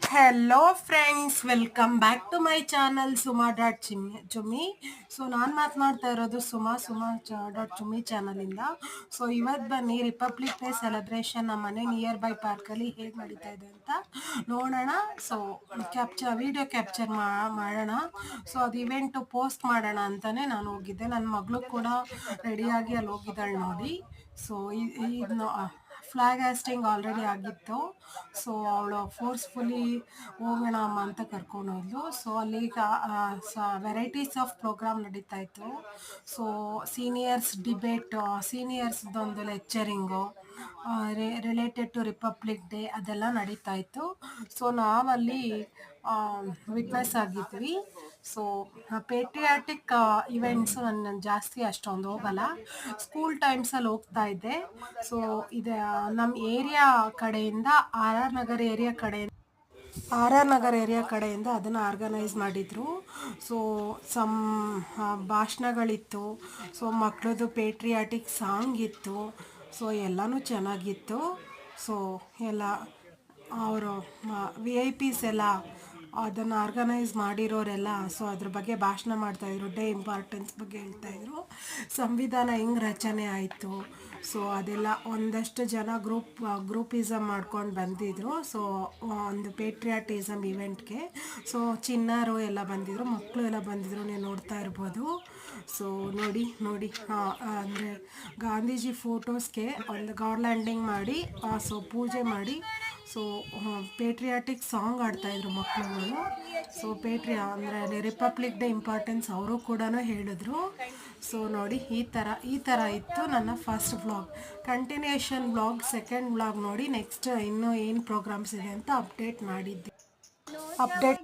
Hello friends, welcome back to my channel Suma dot Chummi. So ನಾನು ಮಾತನಾಡ್ತಾ ಇರೋದು ಡಾಟ್ ಚುಮ್ಮಿ ಚಾನಲಿಂದ. ಸೊ ಇವತ್ತು ಬನ್ನಿ ರಿಪಬ್ಲಿಕ್ ಡೇ ಸೆಲೆಬ್ರೇಷನ್ ನಮ್ಮ ಮನೆ ನಿಯರ್ ಬೈ ಪಾರ್ಕಲ್ಲಿ ಹೇಗೆ ನಡೀತಾ ಇದೆ ಅಂತ ನೋಡೋಣ. ಸೊ ವಿಡಿಯೋ ಕ್ಯಾಪ್ಚರ್ ಮಾಡೋಣ. ಸೊ ಅದು ಇವೆಂಟು ಪೋಸ್ಟ್ ಮಾಡೋಣ ಅಂತಲೇ ನಾನು ಹೋಗಿದ್ದೆ. ನನ್ನ ಮಗಳು ಕೂಡ ರೆಡಿಯಾಗಿ ಅಲ್ಲಿ ಹೋಗಿದ್ದಾಳೆ ನೋಡಿ. ಸೊ ಇದು ಫ್ಲಾಗ್ ಹಾಸ್ಟಿಂಗ್ ಆಲ್ರೆಡಿ ಆಗಿತ್ತು. ಸೊ ಅವಳು ಫೋರ್ಸ್ಫುಲಿ ಹೋಗೋಣ ಅಮ್ಮ ಅಂತ ಕರ್ಕೊಂಡು ಹೋದ್ಲು. ಸೊ ಅಲ್ಲಿ ವೆರೈಟೀಸ್ ಆಫ್ ಪ್ರೋಗ್ರಾಮ್ ನಡೀತಾ ಇತ್ತು. ಸೊ ಸೀನಿಯರ್ಸ್ ಡಿಬೇಟ್, ಸೀನಿಯರ್ಸ್ದೊಂದು lecturing related to republic day ಅದೆಲ್ಲ ನಡೀತಾ ಇತ್ತು. ಸೊ ನಾವಲ್ಲಿ ವಿಟ್ನೆಸ್ ಆಗಿದ್ವಿ. ಸೊ ಪೇಟ್ರಿಯಾಟಿಕ್ ಇವೆಂಟ್ಸು ನಾನು ಜಾಸ್ತಿ ಅಷ್ಟೊಂದು ಹೋಗಲ್ಲ. ಸ್ಕೂಲ್ ಟೈಮ್ಸಲ್ಲಿ ಹೋಗ್ತಾ ಇದ್ದೆ. ಸೊ ಇದು ನಮ್ಮ ಏರಿಯಾ ಕಡೆಯಿಂದ ಆರ್ ಆರ್ ನಗರ್ ಏರಿಯಾ ಕಡೆಯಿಂದ ಅದನ್ನು ಆರ್ಗನೈಸ್ ಮಾಡಿದರು. ಸೊ ಭಾಷಣಗಳಿತ್ತು. ಸೊ ಮಕ್ಕಳದು ಪೇಟ್ರಿಯಾಟಿಕ್ ಸಾಂಗ್ ಇತ್ತು. ಸೊ ಎಲ್ಲನೂ ಚೆನ್ನಾಗಿತ್ತು. ಸೊ ಎಲ್ಲ ಅವರು VIP ಎಲ್ಲ ಅದನ್ನು ಆರ್ಗನೈಸ್ ಮಾಡಿರೋರೆಲ್ಲ ಸೊ ಅದ್ರ ಬಗ್ಗೆ ಭಾಷಣ ಮಾಡ್ತಾಯಿದ್ರು. ಡೇ ಇಂಪಾರ್ಟೆನ್ಸ್ ಬಗ್ಗೆ ಹೇಳ್ತಾಯಿದ್ರು. ಸಂವಿಧಾನ ಹೆಂಗೆ ರಚನೆ ಆಯಿತು, ಸೊ ಅದೆಲ್ಲ ಒಂದಷ್ಟು ಜನ ಗ್ರೂಪಿಸಮ್ ಮಾಡ್ಕೊಂಡು ಬಂದಿದ್ದರು. ಸೊ ಒಂದು ಪೇಟ್ರಿಯಾಟಿಸಮ್ ಇವೆಂಟ್ಗೆ ಸೊ ಚಿಣ್ಣರು ಎಲ್ಲ ಬಂದಿದ್ದರು, ಮಕ್ಕಳು ಎಲ್ಲ ಬಂದಿದ್ದರು, ನೀವು ನೋಡ್ತಾ ಇರ್ಬೋದು. ಸೊ ನೋಡಿ ಅಂದರೆ ಗಾಂಧೀಜಿ ಫೋಟೋಸ್ಗೆ ಒಂದು ಗಾರ್ಲ್ಯಾಂಡಿಂಗ್ ಮಾಡಿ ಸೊ ಪೂಜೆ ಮಾಡಿ ಸೊ ಪೇಟ್ರಿಯಾಟಿಕ್ ಸಾಂಗ್ ಆಡ್ತಾಯಿದ್ರು ಮಕ್ಕಳುಗಳು. ಸೊ ಅಂದರೆ ರಿಪಬ್ಲಿಕ್ ಡೇ ಇಂಪಾರ್ಟೆನ್ಸ್ ಅವರು ಕೂಡ ಹೇಳಿದ್ರು. ಸೊ ನೋಡಿ ಈ ಥರ ಇತ್ತು ನನ್ನ first vlog. Continuation vlog second vlog ನೋಡಿ ನೆಕ್ಸ್ಟ್ ಇನ್ನೂ ಏನು ಪ್ರೋಗ್ರಾಮ್ಸ್ ಇದೆ ಅಂತ ಅಪ್ಡೇಟ್